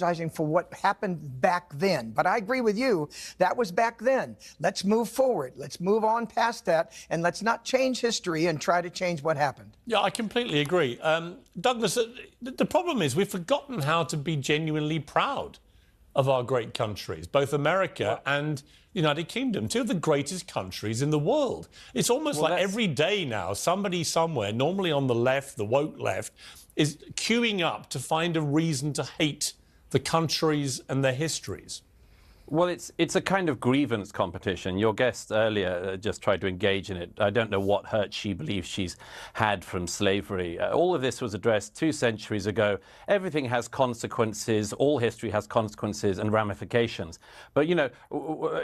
For what happened back then. But I agree with you, that was back then. Let's move forward. Let's move on past that, and let's not change history and try to change what happened. Yeah, I completely agree. Douglas, the problem is we've forgotten how to be genuinely proud of our great countries, both America and the United Kingdom, two of the greatest countries in the world. It's almost like every day now, somebody somewhere, normally on the left, the woke left, is queuing up to find a reason to hate the countries and their histories. Well, it's a kind of grievance competition. Your guest earlier just tried to engage in it. I don't know what hurt she believes she's had from slavery. All of this was addressed 2 centuries ago. Everything has consequences. All history has consequences and ramifications. But, you know,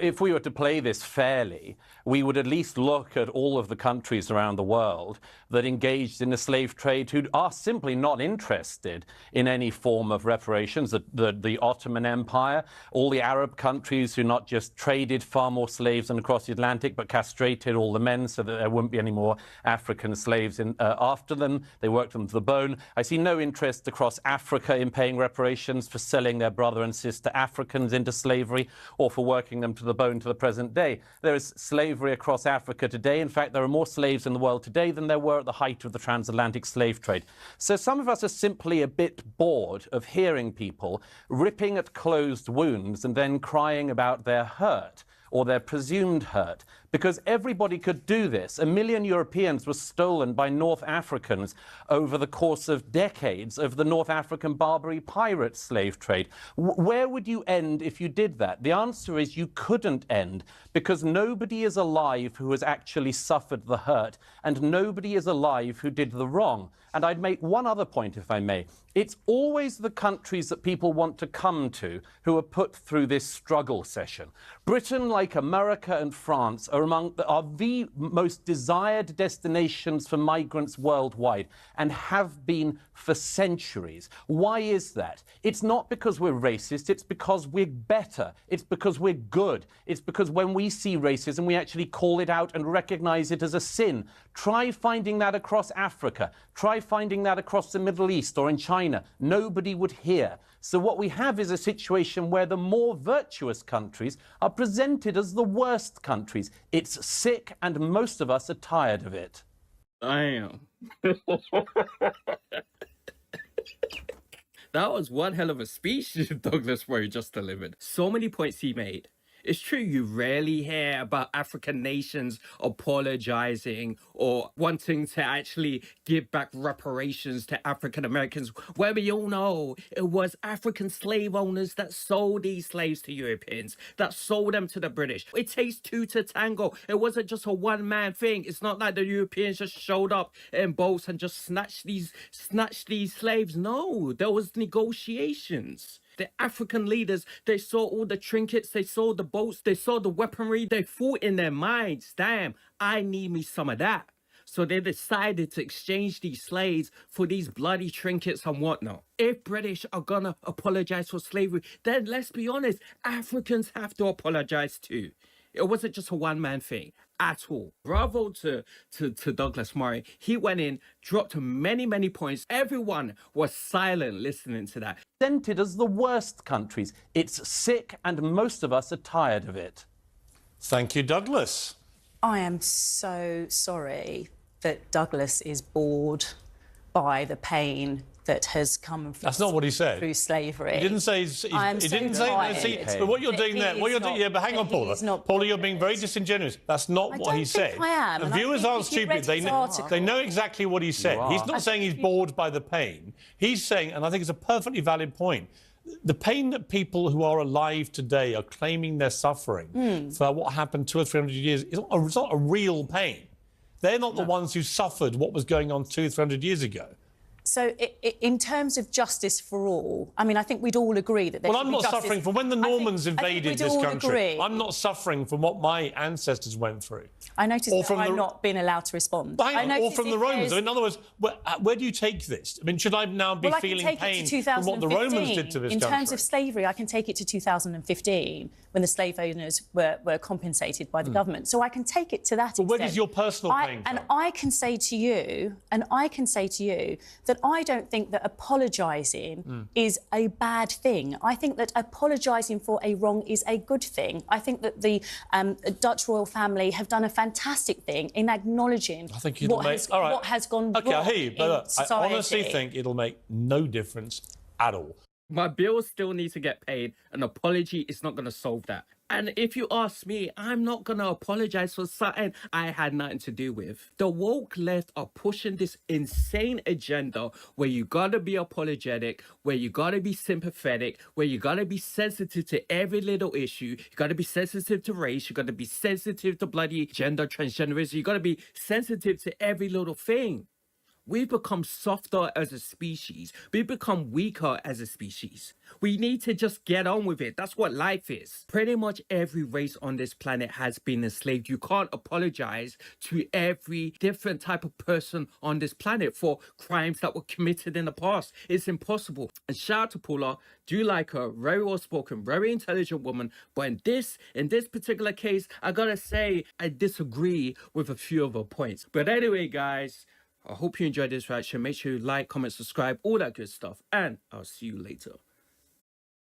if we were to play this fairly, we would at least look at all of the countries around the world that engaged in the slave trade who are simply not interested in any form of reparations. The Ottoman Empire, all the Arab countries who not just traded far more slaves than across the Atlantic, but castrated all the men so that there wouldn't be any more African slaves after them. They worked them to the bone. I see no interest across Africa in paying reparations for selling their brother and sister Africans into slavery or for working them to the bone to the present day. There is slavery across Africa today. In fact, there are more slaves in the world today than there were at the height of the transatlantic slave trade. So some of us are simply a bit bored of hearing people ripping at closed wounds and then crying about their hurt or their presumed hurt, because everybody could do this. 1 million Europeans were stolen by North Africans over the course of decades of the North African Barbary pirate slave trade. Where would you end if you did that? The answer is you couldn't end, because nobody is alive who has actually suffered the hurt, and nobody is alive who did the wrong. And I'd make one other point, if I may. It's always the countries that people want to come to who are put through this struggle session. Britain, like America and France, are the most desired destinations for migrants worldwide and have been for centuries. Why is that? It's not because we're racist, it's because we're better. It's because we're good. It's because when we see racism, we actually call it out and recognize it as a sin. Try finding that across Africa. Try finding that across the Middle East or in China. Nobody would hear. So what we have is a situation where the more virtuous countries are presented as the worst countries. It's sick, and most of us are tired of it. I am. That was one hell of a speech Douglas Murray just delivered. So many points he made. It's true, you rarely hear about African nations apologizing or wanting to actually give back reparations to African Americans, where we all know it was African slave owners that sold these slaves to Europeans, that sold them to the British. It takes two to tango. It wasn't just a one-man thing. It's not like the Europeans just showed up in boats and just snatched these slaves. No, there was negotiations. The African leaders, they saw all the trinkets, they saw the boats, they saw the weaponry, they thought in their minds, damn, I need me some of that. So they decided to exchange these slaves for these bloody trinkets and whatnot. If British are gonna apologize for slavery, then let's be honest, Africans have to apologize too. It wasn't just a one-man thing at all. Bravo to Douglas Murray. He went in, dropped many, many points. Everyone was silent listening to that. Presented as the worst countries. It's sick, and most of us are tired of it. Thank you, Douglas. I am so sorry that Douglas is bored by the pain that has come from That's not what he said. Through slavery. He didn't say. But what you're doing there, yeah, but hang on, Paula. Paula, you're being very disingenuous. That's not what he said. I am. The viewers aren't stupid. They know exactly what he said. He's not saying he's bored by the pain. He's saying, and I think it's a perfectly valid point, the pain that people who are alive today are claiming they're suffering for what happened 200 or 300 years is not a real pain. They're not the ones who suffered what was going on 200 or 300 years ago. So in terms of justice for all, I mean, I think we'd all agree that there should be justice. Well, I'm not suffering from when the Normans invaded this country. Agree. I'm not suffering from what my ancestors went through. I noticed that I'm not being allowed to respond. Or from the Romans. In other words, where do you take this? I mean, should I now be feeling pain from what the Romans did to this country? In terms of slavery, I can take it to 2015, when the slave owners were compensated by the government. So I can take it to that extent. But where does your personal pain come? And I can say to you, that But I don't think that apologising is a bad thing. I think that apologising for a wrong is a good thing. I think that the Dutch royal family have done a fantastic thing in acknowledging what has gone wrong. Okay, I hear you, but look, I society. honestly think it'll make no difference at all. My bills still need to get paid. An apology is not going to solve that. And if you ask me, I'm not going to apologize for something I had nothing to do with. The woke left are pushing this insane agenda where you got to be apologetic, where you got to be sympathetic, where you got to be sensitive to every little issue. You got to be sensitive to race. You got to be sensitive to bloody gender, transgenderism. You got to be sensitive to every little thing. We've become softer as a species. We've become weaker as a species. We need to just get on with it. That's what life is. Pretty much every race on this planet has been enslaved. You can't apologize to every different type of person on this planet for crimes that were committed in the past. It's impossible. And shout out to Paula. Do like her. Very well spoken, very intelligent woman. But in this particular case, I gotta say, I disagree with a few of her points. But anyway, guys, I hope you enjoyed this reaction. Make sure you like, comment, subscribe, all that good stuff. And I'll see you later.